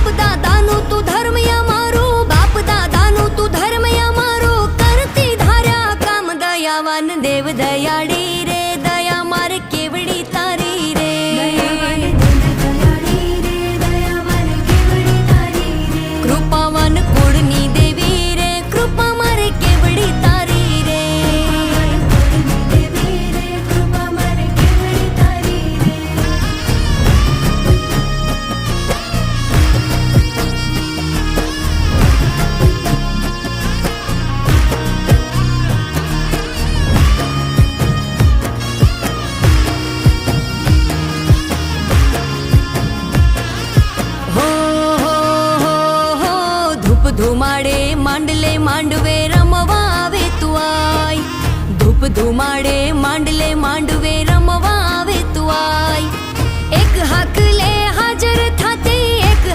બાપ દાદાનું તું ધર્મ અમારું, બાપ દાદાનું તું ધર્મ અમારું, કરતી ધાર્યા કામ દયાવાન દેવ દયાળી રે, દયા મારે કેવડી તારી રે, કૃપાવાન કુળની દેવી રે, કૃપા મારે કેવડી તારી રે, ધુમાડે માંડલે માંડવે રમવા આવે તું આય, ધૂપ ધુમાડે માંડલે માંડવે